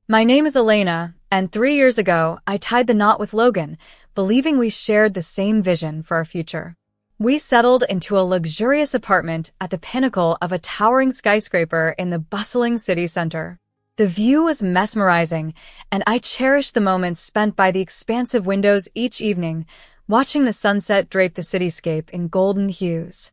My name is Elena, and 3 years ago, I tied the knot with Logan, believing we shared the same vision for our future. We settled into a luxurious apartment at the pinnacle of a towering skyscraper in the bustling city center. The view was mesmerizing, and I cherished the moments spent by the expansive windows each evening, watching the sunset drape the cityscape in golden hues.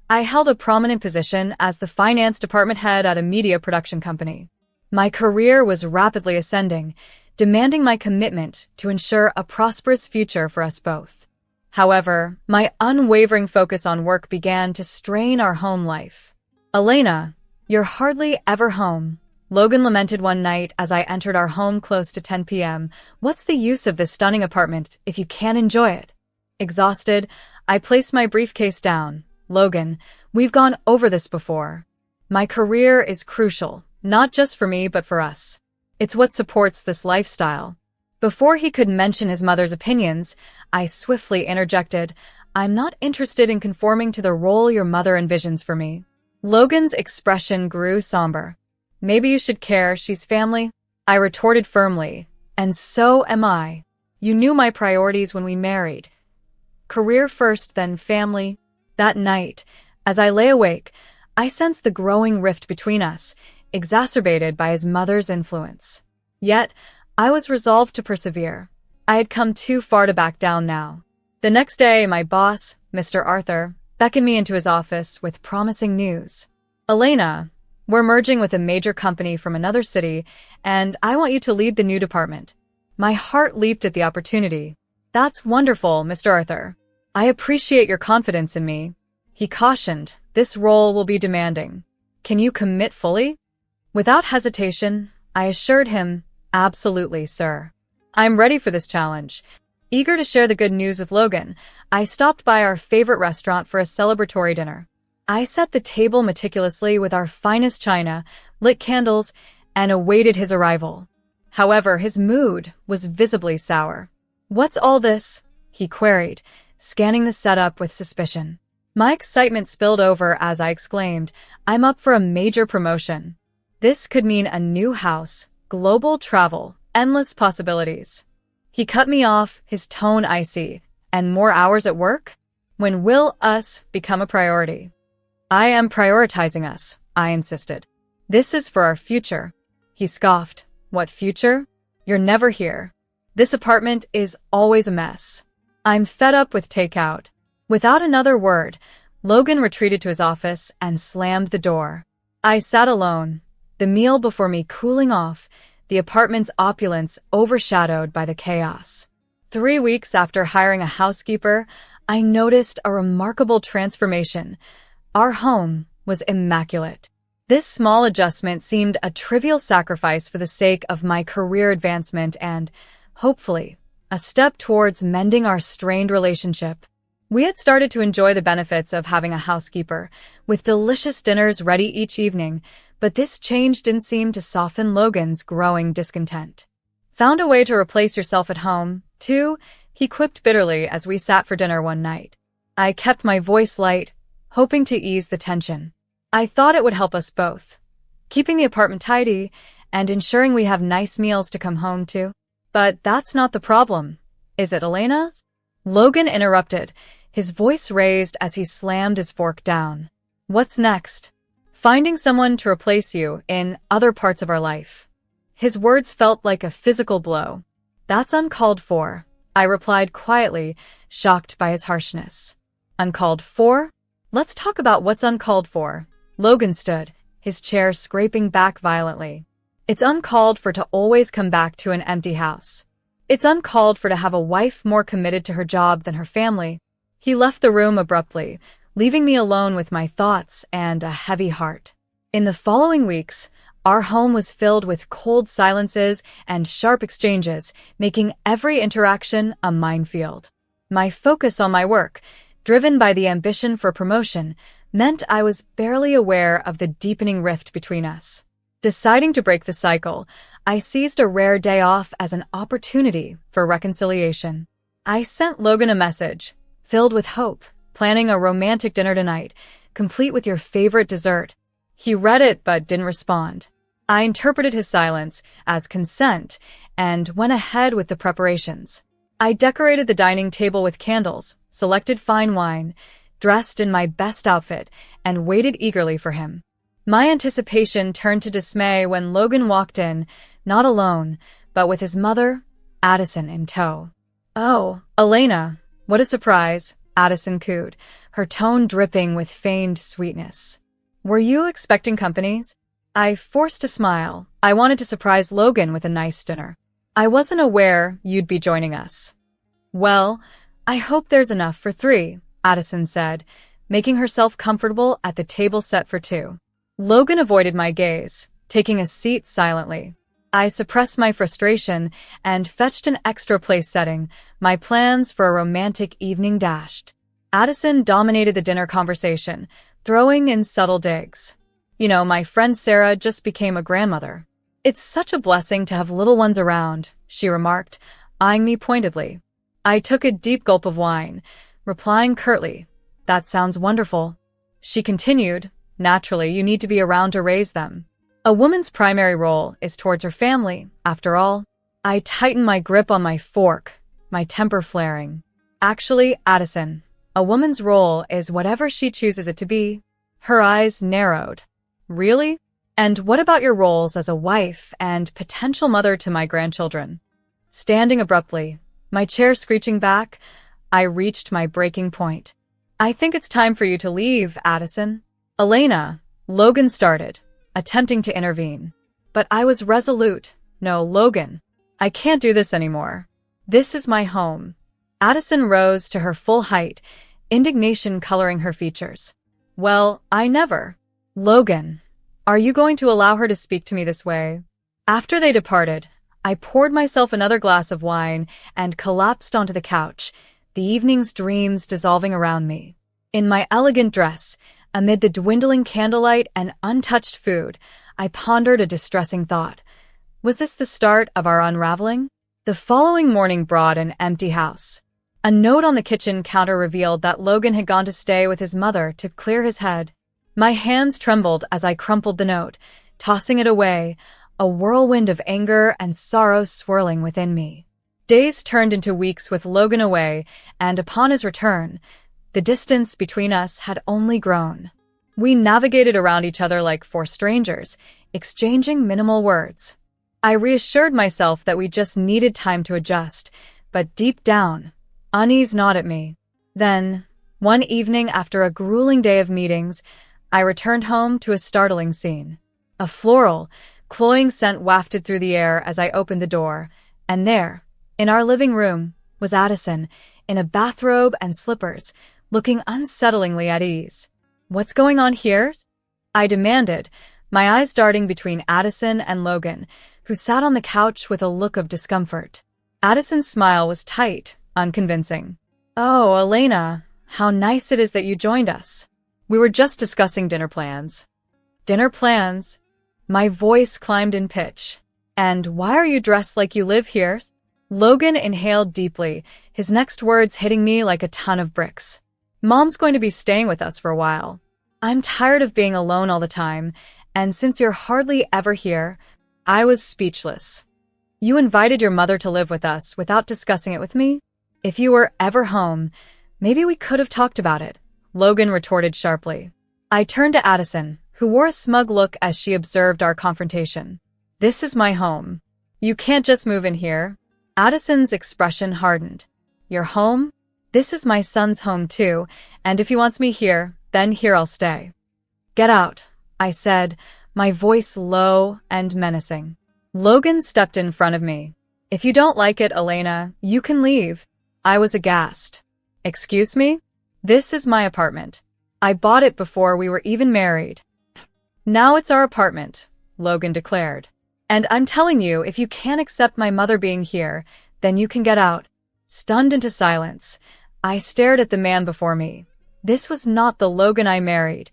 I held a prominent position as the finance department head at a media production company. My career was rapidly ascending, demanding my commitment to ensure a prosperous future for us both. However, my unwavering focus on work began to strain our home life. "Elena, you're hardly ever home," Logan lamented one night as I entered our home close to 10 p.m. "What's the use of this stunning apartment if you can't enjoy it?" Exhausted, I placed my briefcase down. "Logan, we've gone over this before. My career is crucial, not just for me but for us. It's what supports this lifestyle." Before he could mention his mother's opinions, I swiftly interjected, "I'm not interested in conforming to the role your mother envisions for me." Logan's expression grew somber. "Maybe you should care, she's family," I retorted firmly. "And so am I. You knew my priorities when we married. Career first, then family." That night, as I lay awake, I sensed the growing rift between us, exacerbated by his mother's influence. Yet, I was resolved to persevere. I had come too far to back down now. The next day, my boss, Mr. Arthur, beckoned me into his office with promising news. "Elena, we're merging with a major company from another city, and I want you to lead the new department." My heart leaped at the opportunity. "That's wonderful, Mr. Arthur. I appreciate your confidence in me." He cautioned, "This role will be demanding. Can you commit fully?" Without hesitation, I assured him, "Absolutely, sir. I'm ready for this challenge." Eager to share the good news with Logan, I stopped by our favorite restaurant for a celebratory dinner. I set the table meticulously with our finest china, lit candles, and awaited his arrival. However, his mood was visibly sour. "What's all this?" he queried, scanning the setup with suspicion. My excitement spilled over as I exclaimed, "I'm up for a major promotion. This could mean a new house, global travel, endless possibilities." He cut me off, his tone icy. "And more hours at work? When will us become a priority?" "I am prioritizing us," I insisted. "This is for our future." He scoffed. "What future? You're never here. This apartment is always a mess. I'm fed up with takeout." Without another word, Logan retreated to his office and slammed the door. I sat alone, the meal before me cooling off, the apartment's opulence overshadowed by the chaos. 3 weeks after hiring a housekeeper, I noticed a remarkable transformation. Our home was immaculate. This small adjustment seemed a trivial sacrifice for the sake of my career advancement and, hopefully, a step towards mending our strained relationship. We had started to enjoy the benefits of having a housekeeper, with delicious dinners ready each evening, but this change didn't seem to soften Logan's growing discontent. "Found a way to replace yourself at home, too?" he quipped bitterly as we sat for dinner one night. I kept my voice light, hoping to ease the tension. I thought it would help us both, keeping the apartment tidy and ensuring we have nice meals to come home to. "But that's not the problem, is it, Elena?" Logan interrupted, his voice raised as he slammed his fork down. "What's next?" "Finding someone to replace you in other parts of our life." His words felt like a physical blow. "That's uncalled for," I replied quietly, shocked by his harshness. "Uncalled for? Let's talk about what's uncalled for." Logan stood, his chair scraping back violently. "It's uncalled for to always come back to an empty house. It's uncalled for to have a wife more committed to her job than her family." He left the room abruptly, leaving me alone with my thoughts and a heavy heart. In the following weeks, our home was filled with cold silences and sharp exchanges, making every interaction a minefield. My focus on my work, driven by the ambition for promotion, meant I was barely aware of the deepening rift between us. Deciding to break the cycle, I seized a rare day off as an opportunity for reconciliation. I sent Logan a message, filled with hope, planning a romantic dinner tonight, complete with your favorite dessert. He read it but didn't respond. I interpreted his silence as consent and went ahead with the preparations. I decorated the dining table with candles, selected fine wine, dressed in my best outfit, and waited eagerly for him. My anticipation turned to dismay when Logan walked in, not alone, but with his mother, Addison, in tow. "Oh, Elena, what a surprise," Addison cooed, her tone dripping with feigned sweetness. "Were you expecting company?" I forced a smile. I wanted to surprise Logan with a nice dinner. "I wasn't aware you'd be joining us." "Well, I hope there's enough for 3, Addison said, making herself comfortable at the table set for 2. Logan avoided my gaze, taking a seat silently. I suppressed my frustration and fetched an extra place setting, my plans for a romantic evening dashed. Addison dominated the dinner conversation, throwing in subtle digs. "You know, my friend Sarah just became a grandmother. It's such a blessing to have little ones around," she remarked, eyeing me pointedly. I took a deep gulp of wine, replying curtly, "That sounds wonderful." She continued, "Naturally, you need to be around to raise them. A woman's primary role is towards her family, after all." I tightened my grip on my fork, my temper flaring. "Actually, Addison, a woman's role is whatever she chooses it to be." Her eyes narrowed. "Really? And what about your roles as a wife and potential mother to my grandchildren?" Standing abruptly, my chair screeching back, I reached my breaking point. "I think it's time for you to leave, Addison." "Elena," Logan started, attempting to intervene. But I was resolute. "No, Logan, I can't do this anymore. This is my home." Addison rose to her full height, indignation coloring her features. "Well, I never." "Logan, are you going to allow her to speak to me this way?" After they departed, I poured myself another glass of wine and collapsed onto the couch, the evening's dreams dissolving around me. In my elegant dress, amid the dwindling candlelight and untouched food, I pondered a distressing thought. Was this the start of our unraveling? The following morning brought an empty house. A note on the kitchen counter revealed that Logan had gone to stay with his mother to clear his head. My hands trembled as I crumpled the note, tossing it away, a whirlwind of anger and sorrow swirling within me. Days turned into weeks with Logan away, and upon his return, the distance between us had only grown. We navigated around each other like 4 strangers, exchanging minimal words. I reassured myself that we just needed time to adjust, but deep down, unease gnawed at me. Then, one evening after a grueling day of meetings, I returned home to a startling scene. A floral, cloying scent wafted through the air as I opened the door, and there, in our living room, was Addison, in a bathrobe and slippers, looking unsettlingly at ease. "What's going on here?" I demanded, my eyes darting between Addison and Logan, who sat on the couch with a look of discomfort. Addison's smile was tight, unconvincing. "Oh, Elena, how nice it is that you joined us. We were just discussing dinner plans." "Dinner plans?" My voice climbed in pitch. "And why are you dressed like you live here?" Logan inhaled deeply, his next words hitting me like a ton of bricks. "Mom's going to be staying with us for a while. I'm tired of being alone all the time, and since you're hardly ever here," I was speechless. "You invited your mother to live with us without discussing it with me? If you were ever home, maybe we could have talked about it," Logan retorted sharply. I turned to Addison, who wore a smug look as she observed our confrontation. "This is my home. You can't just move in here." Addison's expression hardened. "Your home? This is my son's home too, and if he wants me here, then here I'll stay." "Get out," I said, my voice low and menacing. Logan stepped in front of me. "If you don't like it, Elena, you can leave." I was aghast. "Excuse me? This is my apartment. I bought it before we were even married." "Now it's our apartment," Logan declared. "And I'm telling you, if you can't accept my mother being here, then you can get out." Stunned into silence, I stared at the man before me. This was not the Logan I married.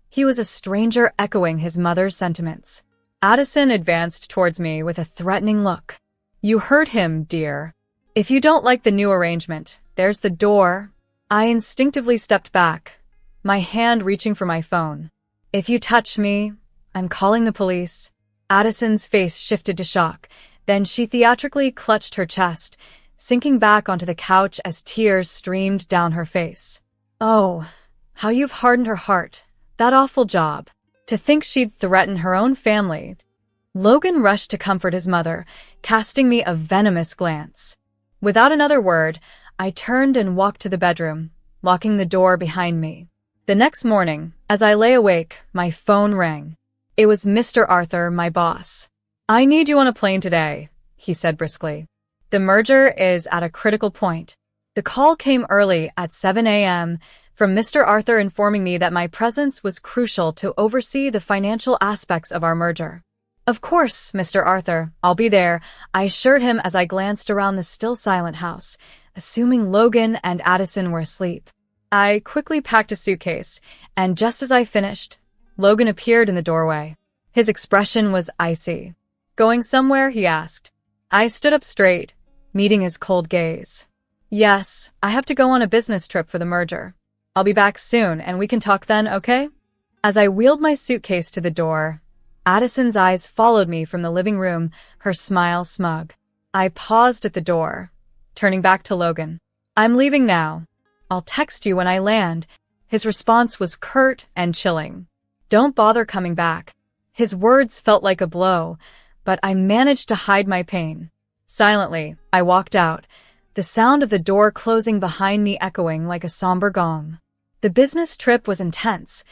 He was a stranger echoing his mother's sentiments. Addison advanced towards me with a threatening look. "You heard him, dear. If you don't like the new arrangement, there's the door." I instinctively stepped back, my hand reaching for my phone. "If you touch me, I'm calling the police." Addison's face shifted to shock. Then she theatrically clutched her chest, sinking back onto the couch as tears streamed down her face. Oh, how you've hardened her heart. That awful job. To think she'd threaten her own family. Logan rushed to comfort his mother, casting me a venomous glance. Without another word, I turned and walked to the bedroom, locking the door behind me. The next morning, as I lay awake, my phone rang. It was Mr. Arthur, my boss. "I need you on a plane today," he said briskly. "The merger is at a critical point." The call came early at 7 a.m. from Mr. Arthur informing me that my presence was crucial to oversee the financial aspects of our merger. "Of course, Mr. Arthur, I'll be there," I assured him as I glanced around the still silent house, assuming Logan and Addison were asleep. I quickly packed a suitcase, and just as I finished, Logan appeared in the doorway. His expression was icy. "Going somewhere?" he asked. I stood up straight, meeting his cold gaze. "Yes, I have to go on a business trip for the merger. I'll be back soon, and we can talk then, okay?" As I wheeled my suitcase to the door, Addison's eyes followed me from the living room, her smile smug. I paused at the door, turning back to Logan. "I'm leaving now. I'll text you when I land." His response was curt and chilling. "Don't bother coming back." His words felt like a blow, but I managed to hide my pain. Silently, I walked out, the sound of the door closing behind me echoing like a somber gong. The business trip was intense,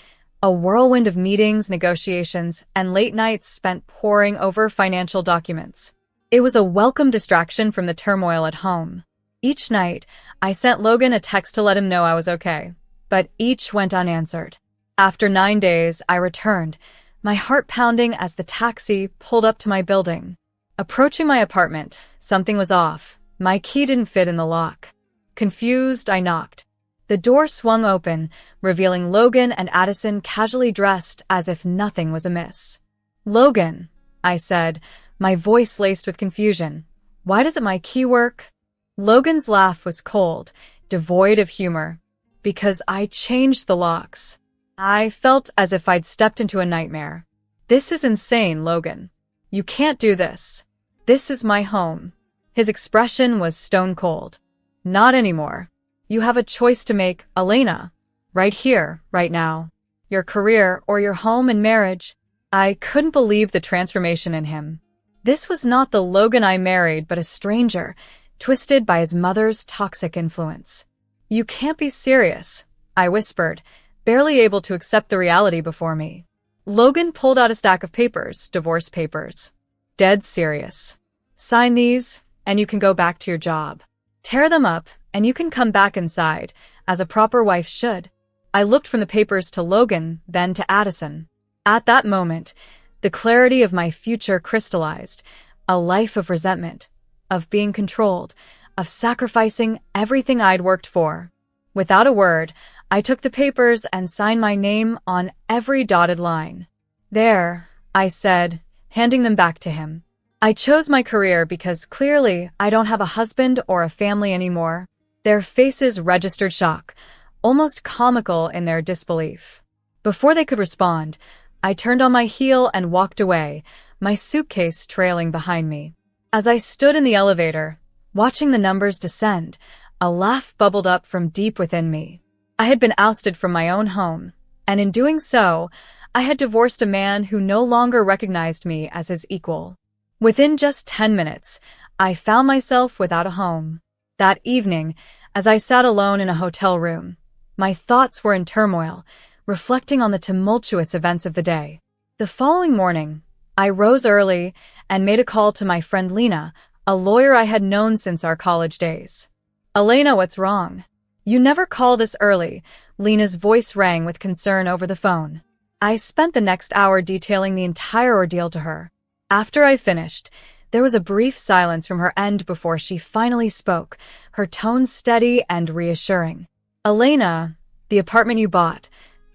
a whirlwind of meetings, negotiations, and late nights spent poring over financial documents. It was a welcome distraction from the turmoil at home. Each night, I sent Logan a text to let him know I was okay, but each went unanswered. After 9 days, I returned, my heart pounding as the taxi pulled up to my building. Approaching my apartment, something was off. My key didn't fit in the lock. Confused, I knocked. The door swung open, revealing Logan and Addison casually dressed as if nothing was amiss. "Logan," I said, my voice laced with confusion. "Why doesn't my key work?" Logan's laugh was cold, devoid of humor. "Because I changed the locks." I felt as if I'd stepped into a nightmare. "This is insane, Logan. You can't do this. This is my home." His expression was stone cold. "Not anymore. You have a choice to make, Elena. Right here, right now. Your career or your home and marriage." I couldn't believe the transformation in him. This was not the Logan I married, but a stranger, twisted by his mother's toxic influence. "You can't be serious," I whispered, barely able to accept the reality before me. Logan pulled out a stack of papers, divorce papers. "Dead serious. Sign these, and you can go back to your job. Tear them up, and you can come back inside, as a proper wife should." I looked from the papers to Logan, then to Addison. At that moment, the clarity of my future crystallized, a life of resentment, of being controlled, of sacrificing everything I'd worked for. Without a word, I took the papers and signed my name on every dotted line. "There," I said, handing them back to him. "I chose my career because clearly I don't have a husband or a family anymore." Their faces registered shock, almost comical in their disbelief. Before they could respond, I turned on my heel and walked away, my suitcase trailing behind me. As I stood in the elevator, watching the numbers descend, a laugh bubbled up from deep within me. I had been ousted from my own home, and in doing so, I had divorced a man who no longer recognized me as his equal. Within just 10 minutes, I found myself without a home. That evening, as I sat alone in a hotel room, my thoughts were in turmoil, reflecting on the tumultuous events of the day. The following morning, I rose early and made a call to my friend Lena, a lawyer I had known since our college days. "Elena, what's wrong? You never call this early." Lena's voice rang with concern over the phone. I spent the next hour detailing the entire ordeal to her. After I finished, there was a brief silence from her end before she finally spoke, her tone steady and reassuring. "Elena, the apartment you bought,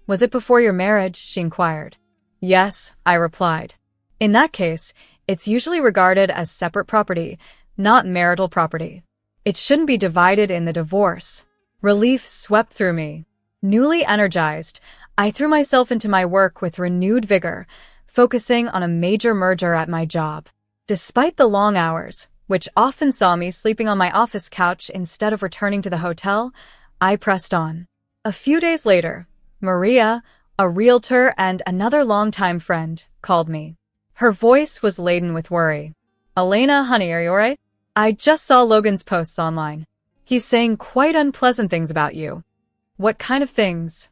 was it before your marriage?" she inquired. "Yes," I replied. "In that case, it's usually regarded as separate property, not marital property. It shouldn't be divided in the divorce." Relief swept through me. Newly energized, I threw myself into my work with renewed vigor, focusing on a major merger at my job. Despite the long hours, which often saw me sleeping on my office couch instead of returning to the hotel, I pressed on. A few days later, Maria, a realtor and another longtime friend, called me. Her voice was laden with worry. "Elena, honey, are you alright? I just saw Logan's posts online. He's saying quite unpleasant things about you." "What kind of things?"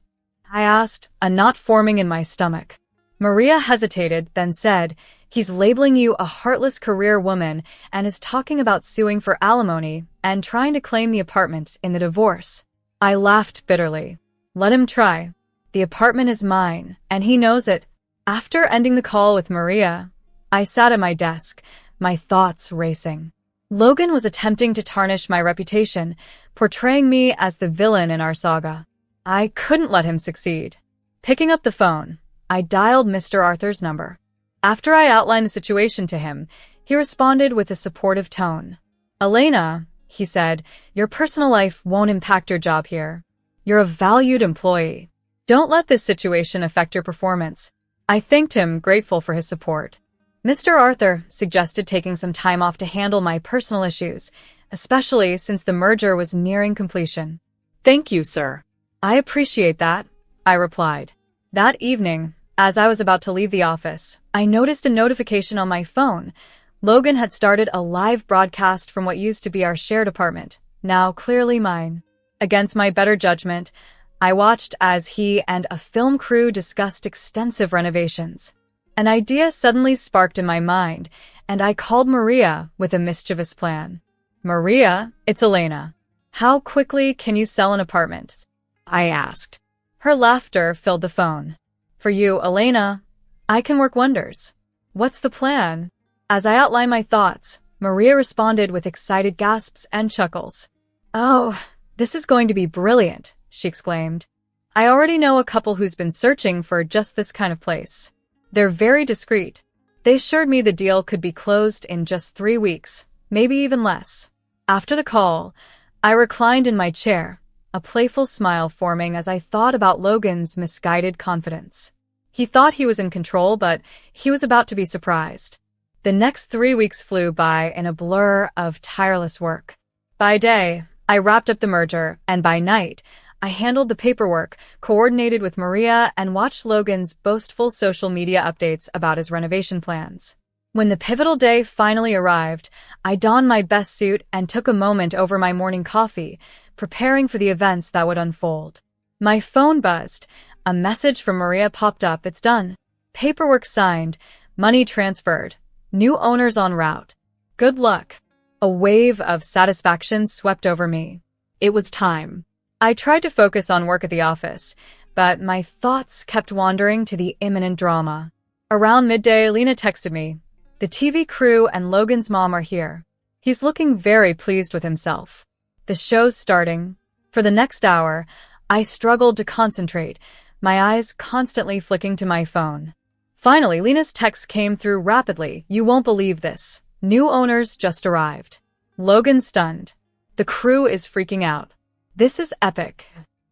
I asked, a knot forming in my stomach. Maria hesitated, then said, "He's labeling you a heartless career woman and is talking about suing for alimony and trying to claim the apartment in the divorce." I laughed bitterly. "Let him try. The apartment is mine, and he knows it." After ending the call with Maria, I sat at my desk, my thoughts racing. Logan was attempting to tarnish my reputation, portraying me as the villain in our saga. I couldn't let him succeed. Picking up the phone, I dialed Mr. Arthur's number. After I outlined the situation to him, he responded with a supportive tone. "Elena," he said, "your personal life won't impact your job here. You're a valued employee. Don't let this situation affect your performance." I thanked him, grateful for his support. Mr. Arthur suggested taking some time off to handle my personal issues, especially since the merger was nearing completion. "Thank you, sir. I appreciate that," I replied. That evening, as I was about to leave the office, I noticed a notification on my phone. Logan had started a live broadcast from what used to be our shared apartment, now clearly mine. Against my better judgment, I watched as he and a film crew discussed extensive renovations. An idea suddenly sparked in my mind, and I called Maria with a mischievous plan. "Maria, it's Elena. How quickly can you sell an apartment?" I asked. Her laughter filled the phone. "For you, Elena, I can work wonders. What's the plan?" As I outlined my thoughts, Maria responded with excited gasps and chuckles. "Oh, this is going to be brilliant," she exclaimed. "I already know a couple who's been searching for just this kind of place. They're very discreet. They assured me the deal could be closed in just 3 weeks, maybe even less." After the call, I reclined in my chair, a playful smile forming as I thought about Logan's misguided confidence. He thought he was in control, but he was about to be surprised. The next 3 weeks flew by in a blur of tireless work. By day, I wrapped up the merger, and by night, I handled the paperwork, coordinated with Maria, and watched Logan's boastful social media updates about his renovation plans. When the pivotal day finally arrived, I donned my best suit and took a moment over my morning coffee, preparing for the events that would unfold. My phone buzzed. A message from Maria popped up. "It's done. Paperwork signed. Money transferred. New owners en route. Good luck." A wave of satisfaction swept over me. It was time. I tried to focus on work at the office, but my thoughts kept wandering to the imminent drama. Around midday, Lena texted me. "The TV crew and Logan's mom are here. He's looking very pleased with himself. The show's starting." For the next hour, I struggled to concentrate, my eyes constantly flicking to my phone. Finally, Lena's text came through rapidly. "You won't believe this. New owners just arrived. Logan's stunned. The crew is freaking out. This is epic."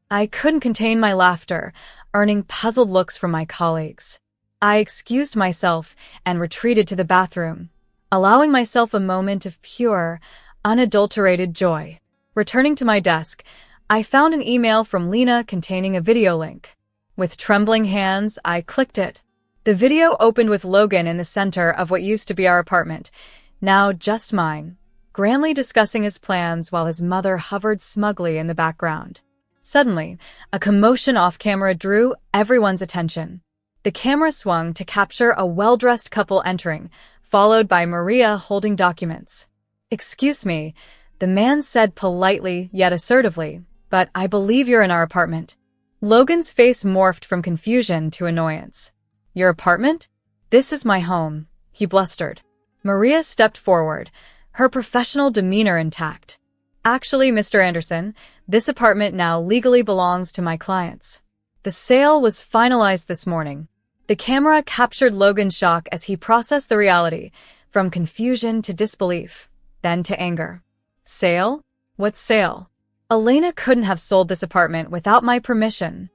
I couldn't contain my laughter, earning puzzled looks from my colleagues. I excused myself and retreated to the bathroom, allowing myself a moment of pure, unadulterated joy. Returning to my desk, I found an email from Lena containing a video link. With trembling hands, I clicked it. The video opened with Logan in the center of what used to be our apartment, now just mine, grandly discussing his plans while his mother hovered smugly in the background. Suddenly, a commotion off-camera drew everyone's attention. The camera swung to capture a well-dressed couple entering, followed by Maria holding documents. "Excuse me," the man said politely yet assertively, "but I believe you're in our apartment." Logan's face morphed from confusion to annoyance. "Your apartment? This is my home," he blustered. Maria stepped forward, her professional demeanor intact. "Actually, Mr. Anderson, this apartment now legally belongs to my clients. The sale was finalized this morning." The camera captured Logan's shock as he processed the reality, from confusion to disbelief, then to anger. "Sale? What sale? Elena couldn't have sold this apartment without my permission."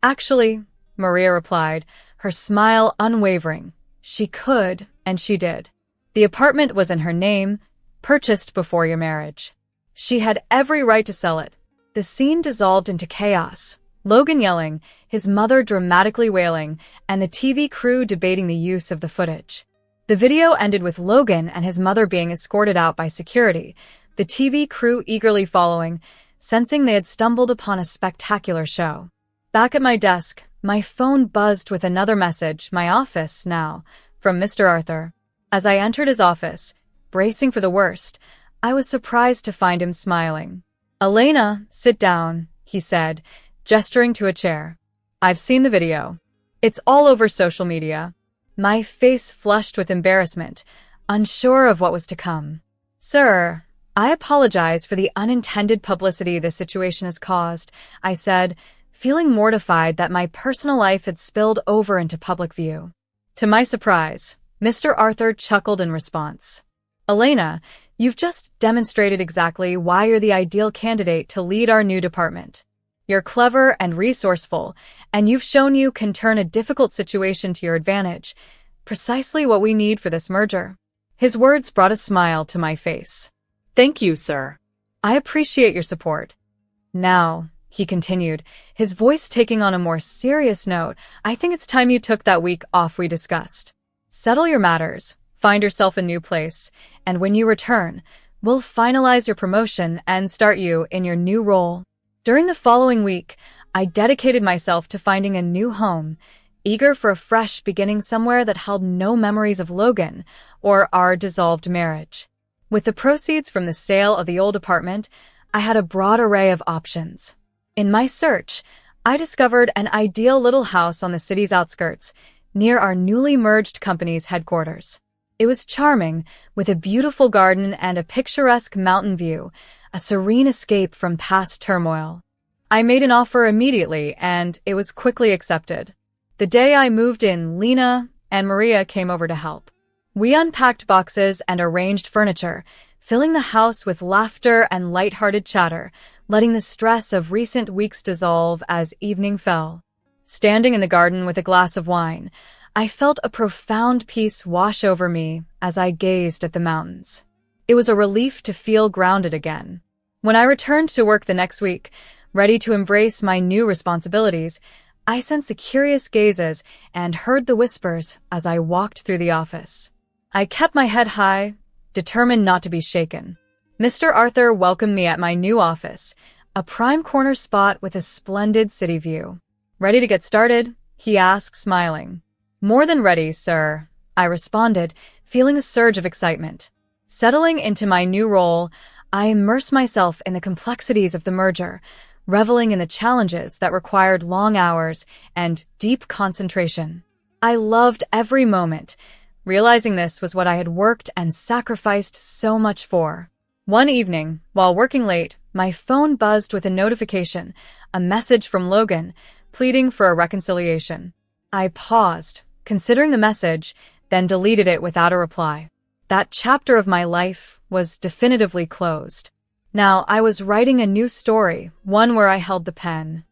"Actually," Maria replied, her smile unwavering. She could, and she did. The apartment was in her name, purchased before your marriage. She had every right to sell it. The scene dissolved into chaos. Logan yelling, his mother dramatically wailing, and the TV crew debating the use of the footage. The video ended with Logan and his mother being escorted out by security, the TV crew eagerly following, sensing they had stumbled upon a spectacular show. Back at my desk, my phone buzzed with another message, my office now, from Mr. Arthur. As I entered his office, bracing for the worst, I was surprised to find him smiling. "Elena, sit down," he said, gesturing to a chair. "I've seen the video. It's all over social media." My face flushed with embarrassment, unsure of what was to come. "Sir, I apologize for the unintended publicity this situation has caused," I said, feeling mortified that my personal life had spilled over into public view. To my surprise, Mr. Arthur chuckled in response. "Elena, you've just demonstrated exactly why you're the ideal candidate to lead our new department. You're clever and resourceful, and you've shown you can turn a difficult situation to your advantage, precisely what we need for this merger." His words brought a smile to my face. "Thank you, sir. I appreciate your support. Now," he continued, his voice taking on a more serious note, "I think it's time you took that week off we discussed. Settle your matters, find yourself a new place, and when you return, we'll finalize your promotion and start you in your new role." During the following week, I dedicated myself to finding a new home, eager for a fresh beginning somewhere that held no memories of Logan or our dissolved marriage. With the proceeds from the sale of the old apartment, I had a broad array of options. In my search, I discovered an ideal little house on the city's outskirts, near our newly merged company's headquarters. It was charming, with a beautiful garden and a picturesque mountain view, a serene escape from past turmoil. I made an offer immediately, and it was quickly accepted. The day I moved in, Lena and Maria came over to help. We unpacked boxes and arranged furniture, filling the house with laughter and light-hearted chatter, letting the stress of recent weeks dissolve as evening fell. Standing in the garden with a glass of wine, I felt a profound peace wash over me as I gazed at the mountains. It was a relief to feel grounded again. When I returned to work the next week, ready to embrace my new responsibilities, I sensed the curious gazes and heard the whispers as I walked through the office. I kept my head high, determined not to be shaken. Mr. Arthur welcomed me at my new office, a prime corner spot with a splendid city view. "Ready to get started?" he asked, smiling. "More than ready, sir," I responded, feeling a surge of excitement. Settling into my new role, I immersed myself in the complexities of the merger, reveling in the challenges that required long hours and deep concentration. I loved every moment, realizing this was what I had worked and sacrificed so much for. One evening, while working late, my phone buzzed with a notification, a message from Logan, pleading for a reconciliation. I paused, considering the message, then deleted it without a reply. That chapter of my life was definitively closed. Now I was writing a new story, one where I held the pen,